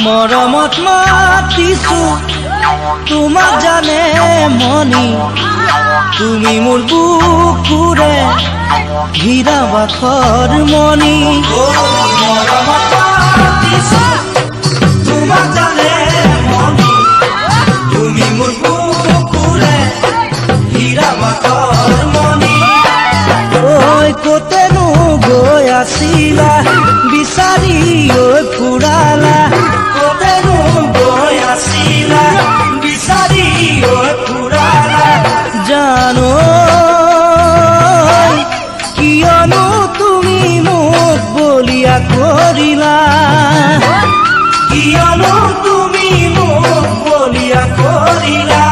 মৰমত মাতিছো তোমাক জানে মনি তুমি মোৰ বুকুৰে হীৰা বাখৰ মনি মৰমত মাতিছো তোমাক জানে মনি তুমি মোৰ বুকুৰে হীৰা বাখৰ মনি ঐ কতেনো গৈ আছিলা বিচাৰি ঐ ফুৰালা কতেনো গৈ আছিলা বিচাৰি ঐ ফুৰালা জানো কিয়নো তুমি মোক বলিয়া কৰিলা কিয়নো তুমি মোক বলিয়া কৰিলা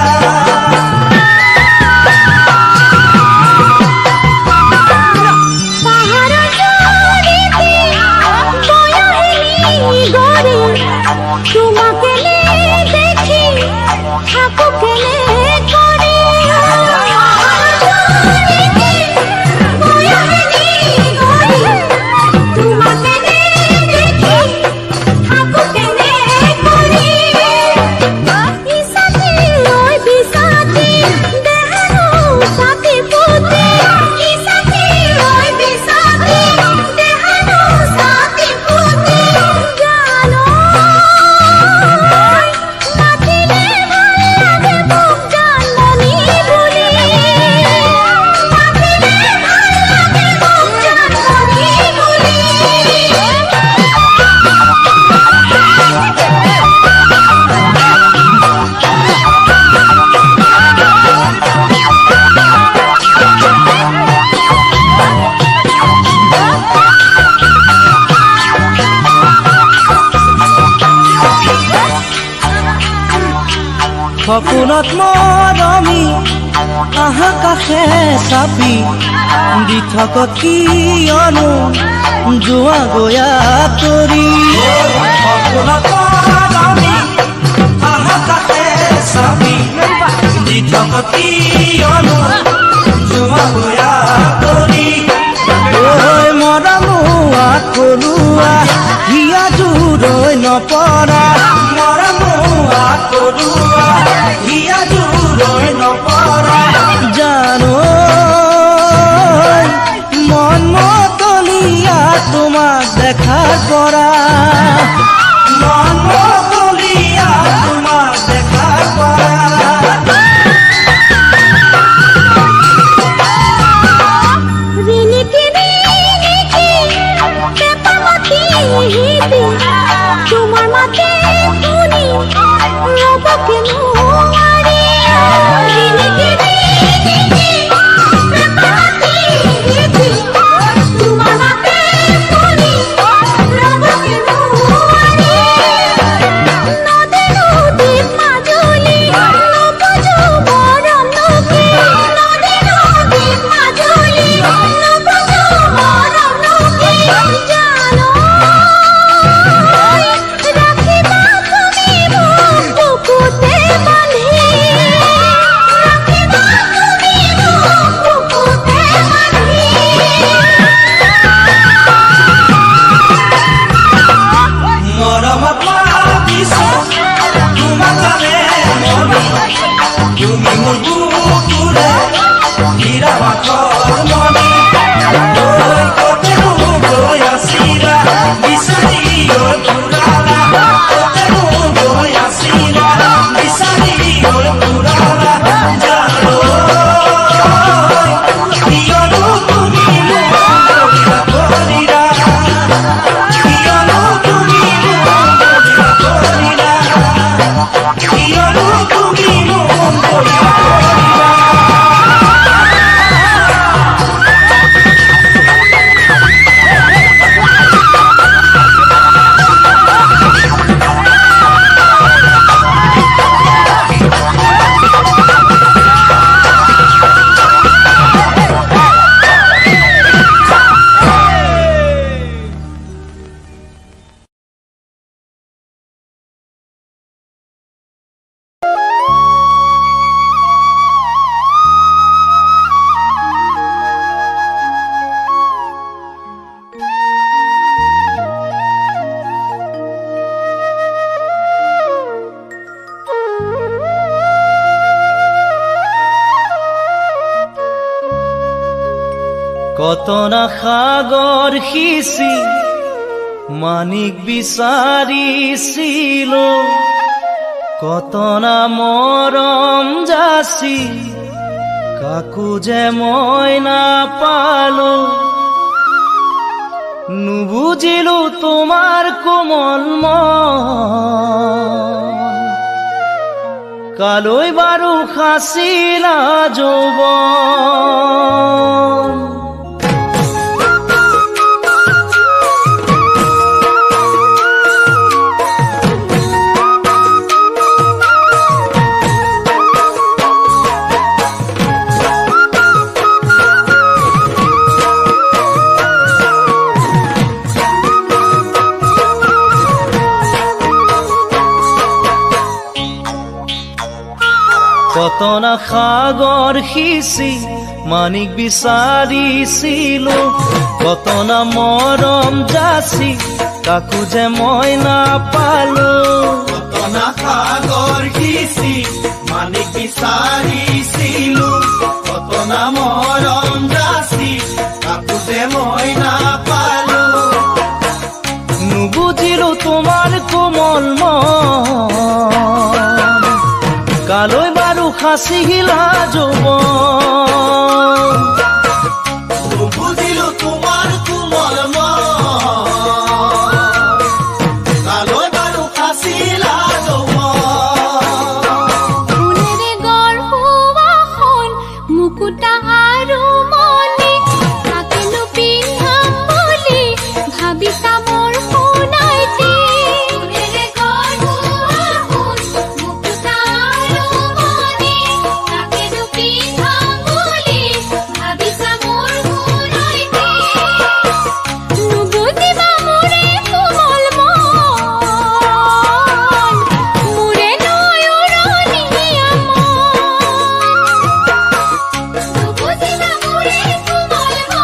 সপোনত মৰমি আহা কাষে চাপি দি থকত কিয়নো যোৱা গয়া তৰি সপোনত মৰমি আহা কাষে চাপি দি থকত কিয়নো যোৱা গয়া তৰি ঐ মৰমুৱা কৰুৱা হিয়া জোৰৈ নপৰা মৰমুৱা কৰুৱা হিয়া জোৰৈ নপৰা জানো মন মতলীয়া তোমাক দেখাৰ পৰা মন মতলীয়া তোমাক দেখাৰ পৰা তোমার মাঝে শুনি রবকে নোয়ারে তোমার মাঝে শুনি রবকে নোয়ারে নদী নদী মাজুলি নবজু মরম নকে নদী নদী মাজুলি নবজু মরম নকে জানো রাখিবা তুমি বুকুতে কতনা সাগৰ সিঁচি মানিক বিচাৰিছিলো কতনা মৰম যাচি কাকো যে মই নাপালো নুবুজিলো তোমাৰ কোমল মন কালৈ বাৰু সাঁচিলা যৌৱন কতনা সাগৰ সিঁচি মানিক বিচাৰিছিলো কতনা মৰম যাচি কাকো যে মই নাপালো কতনা সাগৰ সিঁচি মানিক বিচাৰিছিলো কতনা মৰম যাচি কাকো যে মই নাপালো নুবুজিলো তোমাৰ কোমল মন কালৈ বাৰু সাঁচিলা যৌৱন নুবুজিলো তোমাৰ কোমল মন কালৈ বাৰু সাঁচিলা যৌৱন ফুলেৰে গঢ়োৱাখন মুকুতা আৰু মণি তাকেনো পিন্ধাম বুলি ভাবিছা মোৰ সোণাইটি ফুলেৰে গঢ়োৱাখন মুকুতা আৰু মণি তাকেনো পিন্ধাম বুলি ভাবিছা মোৰ সোণাইটি নুবুজিবা মোৰে কোমল মন মোৰে নৈ উৰণীয়া মন নুবুজিবা মোৰে কোমল মন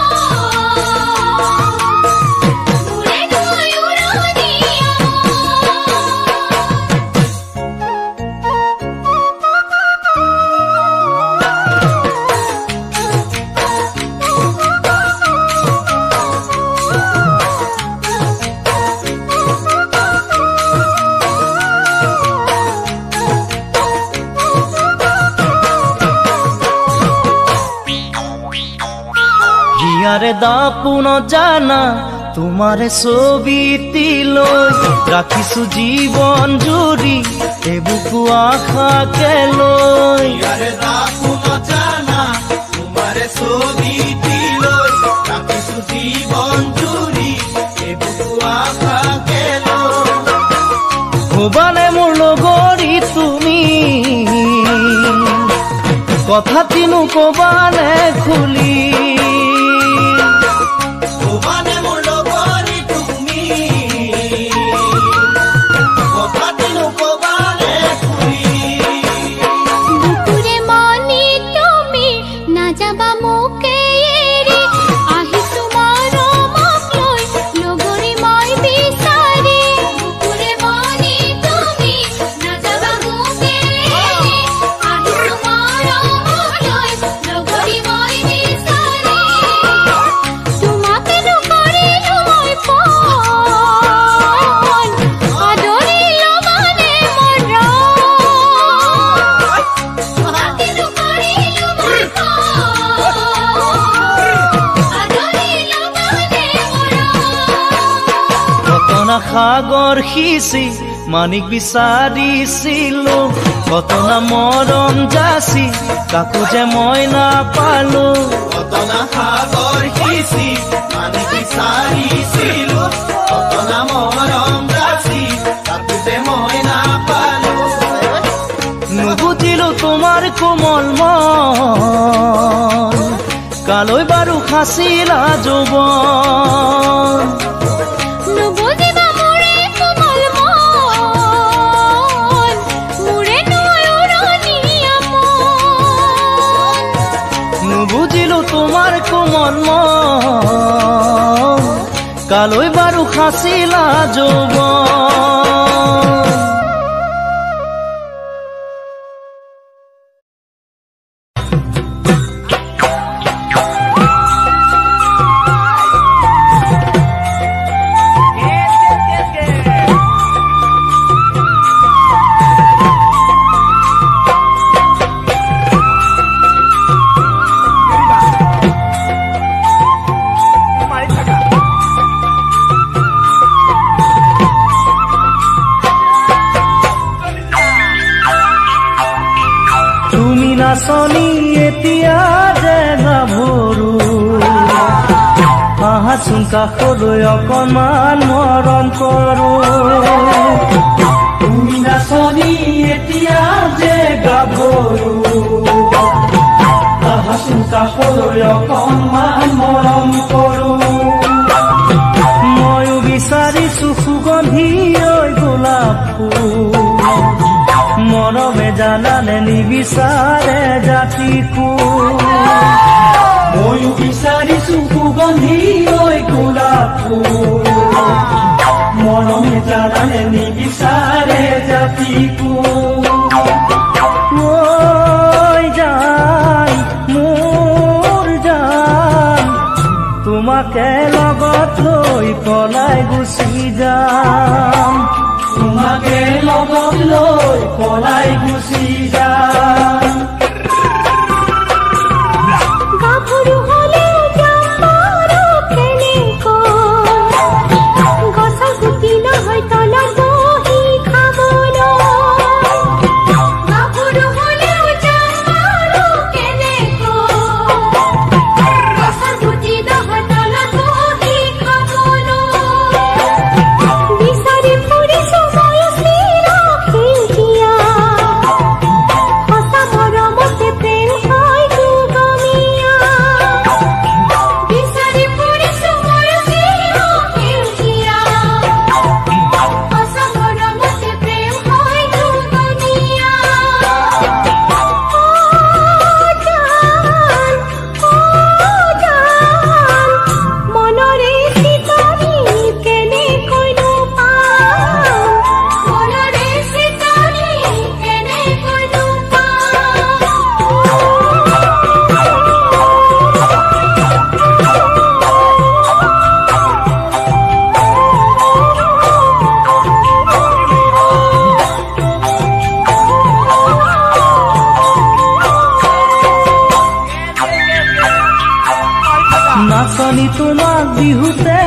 মোৰে নৈ উৰণীয়া হিয়াৰে দাপোন জানা তোমাৰে ছবিটিলৈ ৰাখিছো জীৱন জুৰি এবুকু আশাকে লৈ ইয়াৰে দাপোন জানা তোমাৰে ছবিটিলৈ ৰাখিছো জীৱন জুৰি এবুকু আশাকে লৈ হবানে মোৰ লগৰী তুমি কথা কিনো কবানে খুলি ভবানে মোৰ লগৰী তুমি কথাটি নকবালে খুলি বুকুৰে মনি তুমি নাযাবা মোকে এৰি আহিছো মৰমক লৈ লগৰী মই বিচাৰি বুকুৰে মনি তুমি নাযাবা মোকে এৰি আহিছো মৰমক লৈ লগৰী মই বিচাৰি তোমাকে নকৰিলো মই পণ আদৰিলো মানে মৰম তোমাকে নকৰিলো মই পণ আদৰিলো মানে মৰম কতনা সাগৰ সিঁচি মানিক বিচাৰিছিলো কতনা মৰম যাচি কাকো যে মই নাপালো কতনা সাগৰ সিঁচি মানিক বিচাৰিছিলো কতনা মৰম যাচি কাকো যে মই নাপালো নুবুজিলো তোমাৰ কোমল মন কালৈ বাৰু সাঁচিলা যৌৱন নুবুজিবা মোৰে কোমল মন মোৰে নৈ উৰণীয়া মন নুবুজিলো তোমাৰ কোমল মন কালৈ বাৰু সাঁচিলা যৌৱন নাচনী এতিয়া যে গাভৰু আহাচোন কাষলৈ অকণমান মৰম কৰো তুমি নাচনী এতিয়া যে গাভৰু আহাচোন কাষলৈ অকণমান মৰম কৰো ময়ো বিচাৰিছো সুগন্ধি ঐ গোলাপ ফুল মৰমে জানানে নিবিচাৰে জাতিকো ময়ো বিচাৰিছো সুগন্ধি ঐ গোলাপ ফুল মৰমে জানানে নিবিচাৰে জাতিকো ঐ জান মোৰ জান তোমাকে লগত লৈ পলাই গুচি যাম তোমাকে লগত লৈ পলাই গুচি যাম গাভৰু হলে যাবাৰো কেনেকৈ গছৰ গুটি নহয় তলত বহি খাবলৈ গাভৰু হলে যাবাৰো কেনেকৈ গছৰ গুটি নহয় তলত বহি খাবলৈ বিচাৰি ফুৰিছো মই সেউজীয়া সঁচা মৰমতে প্ৰেম হয় দুগমীয়া বিচাৰি ফুৰিছো মই সেউজীয়া সঁচা মৰমতে প্ৰেম হয় দুগমীয়া মনৰে চিতনি কেনেকৈনো পাম মনৰে চিতনি কেনেকৈনো নাচনী তোমাক বিহুতে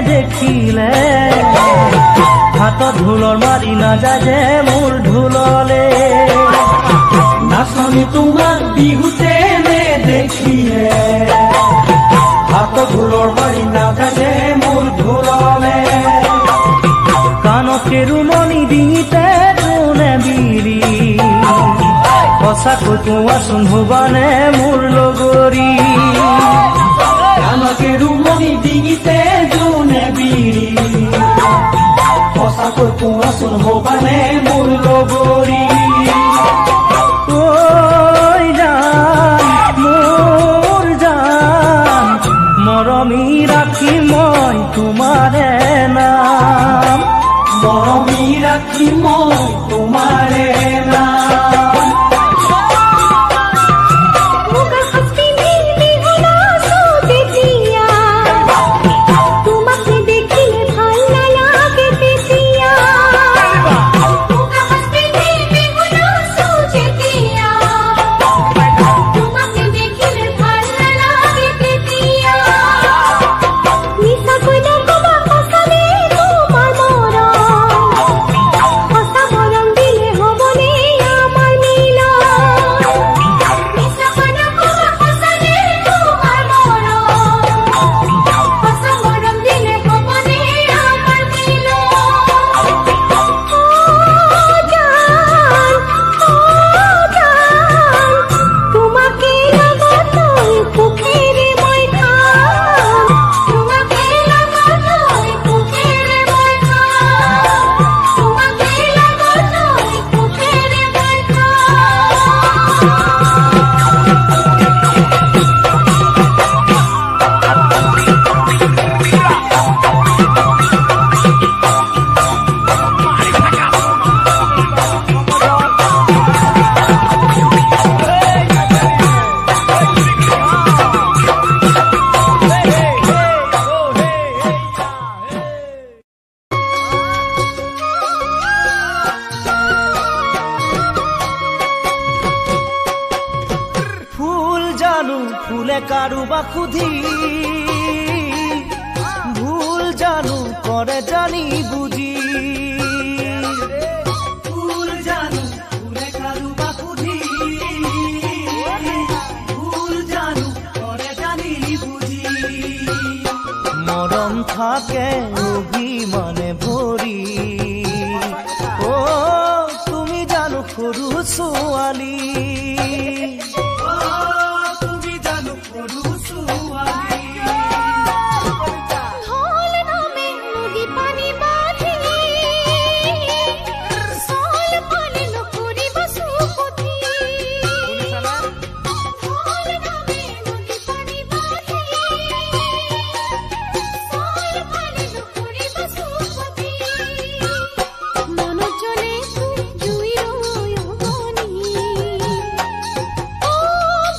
দেখিলে হাতত ঢোলৰ মাৰি নাযায় যে মোৰ ঢোললে নাচনী তোমাক বিহুতে দেখিলে হাতত ঢোলৰ মাৰি নাযায় যে মোৰ ঢোললে কাণতে ৰুমনি ডিঙিতে তোনে বিৰি সঁচাকৈ কোৱাচোন হবানে মোৰ লগৰী কাণতে ৰুমনি ডিঙিতে তোনে বিৰি সঁচাকৈ কোৱাচোন হবানে মোৰ লগৰী ঐ জান মোৰ জান মৰমি ৰাখি মই তোমাৰে নাম মৰমি ৰাখি মই তোমাৰে নাম মুখৰ হাসি মিলি হলাছো তেতিয়া তোমাকে দেখিলে ভাল নালাগে তেতিয়া মুখৰ হাসি মিলি হলাছো তেতিয়া তোমাকে দেখিলে ভাল নালাগে তেতিয়া নিচাকৈ নকবা সঁচানে তোমাৰ মৰম সঁচা মৰম দিলে হ'বনে আমাৰ মিলন নিচাকৈ নকবা সঁচানে তোমাৰ মৰম সঁচা মৰম দিলে হ'বনে আমাৰ মিলন তোমাকে লগত লৈ সুখেৰে মই খাম তোমাকে লগত লৈ সুখেৰে মই খাম তোমাকে লগত লৈ সুখেৰে মই ফুল জানো ফুলে কাৰোবাক সুধি ভুল জানো কৰে জানি বুজি ফুল জানো ফুলে কাৰোবাক সুধি থাকে অভিমানে ভৰি ও তুমি জানো সৰু ছোৱালী তুমি জানো সৰু ছোৱালী ঢল নামে নদী পানী বাঢ়ি চল পানী নকৰিব সুপতি ঢল নামে নদী পানী বাঢ়ি চল পানী নকৰিব সুপতি মনোজনে জুইৰ অগনি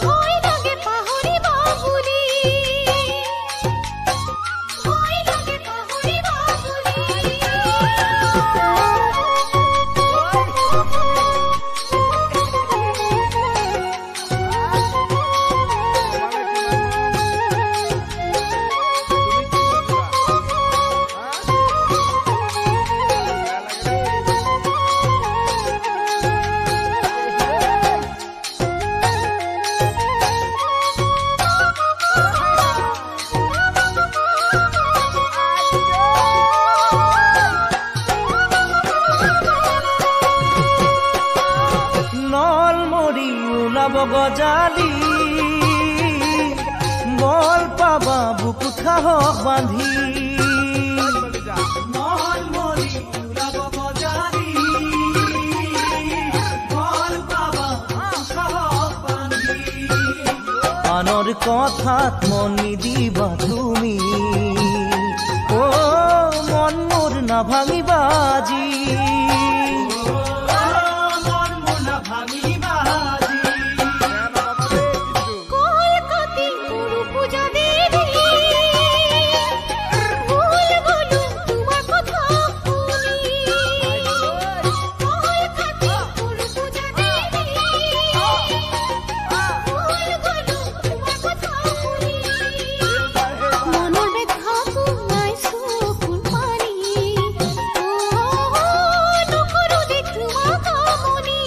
ভয় লাগে পাহৰিব বুলি ভয় লাগে পাহৰিব নলমৰি ওলাব গজালি বল পাবা বুকুত সাহস বান্ধি নলমৰি ওলাব গজালি বল পাবা বুকুত সাহস বান্ধি আনৰ কথাত মন নিদিবা তুমি ও মন মোৰ নাভাঙিবা আজি কলকাতি গুৰু পূজা দেৱী ভুল গলো তোমাৰ কথা শুনি কলকাতি গুৰু পূজা দেৱী ভুল গলো তোমাৰ কথা শুনি মনৰ বেদভাবো নাইছো ফুল পানী নকৰো দে তোমাক আমনি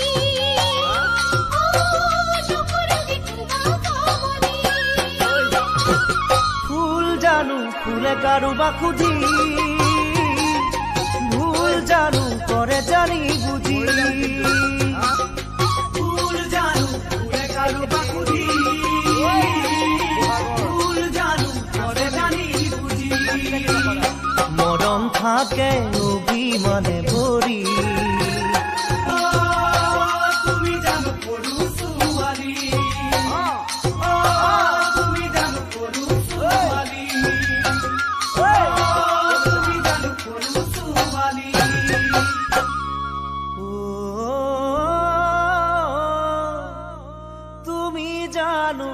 নকৰো দে তোমাক আমনি ফুল জানো ফুলে কাৰোবাক সুধি ভুল জানো কৰে জানি বুজি ফুল জানো ফুলে কাৰোবাক সুধি ভুল জানো কৰে জানি বুজি মৰম থাকে অভিমানে ভৰি তুমি জানো সৰু ছোৱালী তুমি জানো সৰু ছোৱালী তুমি জানো সৰু ছোৱালী তুমি জানো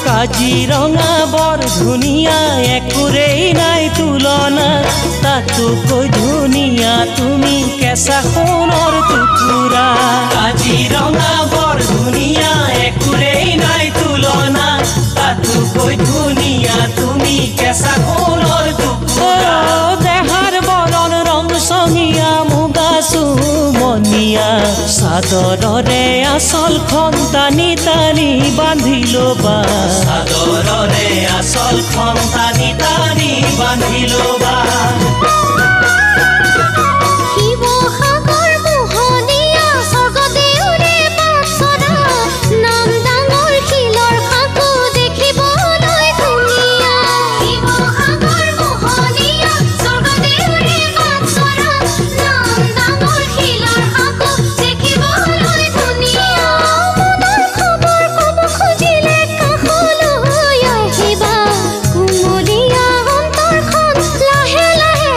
কাজিৰঙা বৰ ধুনীয়া একোৰেই নাই তুলনা তাতোকৈ ধুনীয়া তুমি কেঁচা সোণৰ টুকুৰা কাজিৰঙা বৰ ধুনীয়া একোৰেই নাই তুলনা তাতোকৈ ধুনীয়া তুমি কেঁচা সোণৰ টুকুৰা দেহাৰ বৰণ ৰং চঙীয়া মুগা চুমনীয়া চাদৰৰে আচলখন টানি টানি বান্ধি ল'বা চাদৰৰে আচলখন টানি টানি বান্ধি ল'বা শিৱসাগৰ মোহনীয়া স্বৰ্গদেউৰে বাটচৰা নাম ডাঙৰ শিলৰ সাঁকো দেখিবলৈ ধুনীয়া শিৱসাগৰ মোহনীয়া স্বৰ্গদেউৰে বাটচৰা নাম ডাঙৰ শিলৰ সাঁকো দেখিবলৈ ধুনীয়া মনৰ খবৰ ক'ব খুজিলে কাষলৈ আহিবা কুমলীয়া অন্তৰখন লাহে লাহে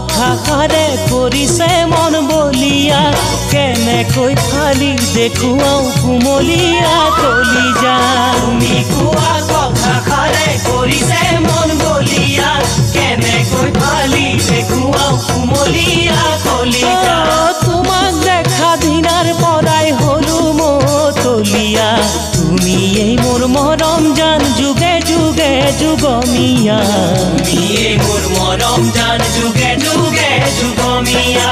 কথাষাৰে কৰিছে মন বলিয়া কেনেকৈ ফালি দেখুৱাও কুমলীয়া কলিজা তুমি কোৱা কথাষাৰে কৰিছে মন বলিয়া কেনেকৈ ফালি দেখুৱাও কুমলীয়া কলিজা তোমাক দেখা দিনাৰ পৰাই হলো মতলীয়া তুমি এই মোৰ মৰম জান যুগে যুগে যুগমীয়া তুমি এই মোৰ মৰম জান যুগে যুগে যুগমীয়া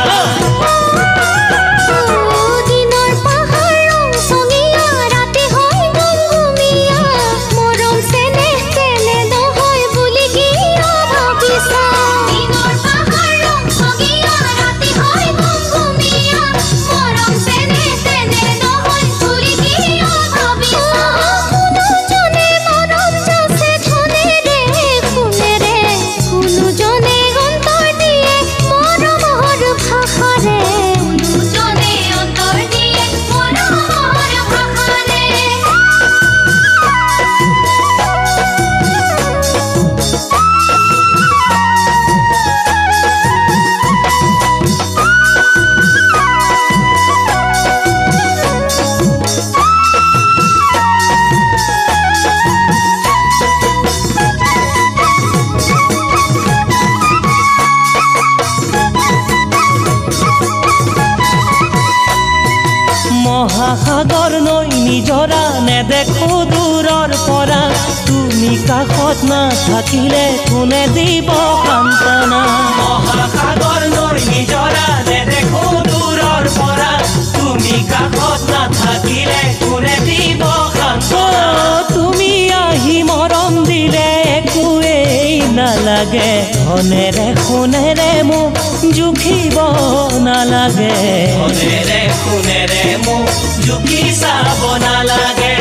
দিনৰ পাহাৰ ৰংচঙীয়া ৰাতি হয় গুমগুমীয়া মৰম চেনেহ তেনে নহয় বুলি কিয় ভাবিছা দিনৰ পাহাৰ ৰংচঙীয়া ৰাতি হয় গুমগুমীয়া মৰম চেনেহ তেনে নহয় বুলি কিয় ভাবিছা কোনোজনে মৰম যাচে ধনেৰে সোণেৰে কোনোজনে অন্তৰ দিয়ে মৰমৰ ভাষাৰে কোনোজনে অন্তৰ দিয়ে মৰমৰ ভাষাৰে মহাসাগৰ নৈ নিজৰা নেদেখো দূৰৰ পৰা তুমি কাষত নাথাকিলে কোনে দিব সান্তনা মহাসাগৰ নৈ নিজৰা নেদেখো দূৰৰ পৰা তুমি কাষত নাথাকিলে কোনে দিব সান্তনা তুমি আহি মৰম দিলে একোৱেই নালাগে ধনেৰে সোণেৰে মোক জুখিব নালাগে ধনেৰে সোণেৰে মোক জুখি চাব নালাগে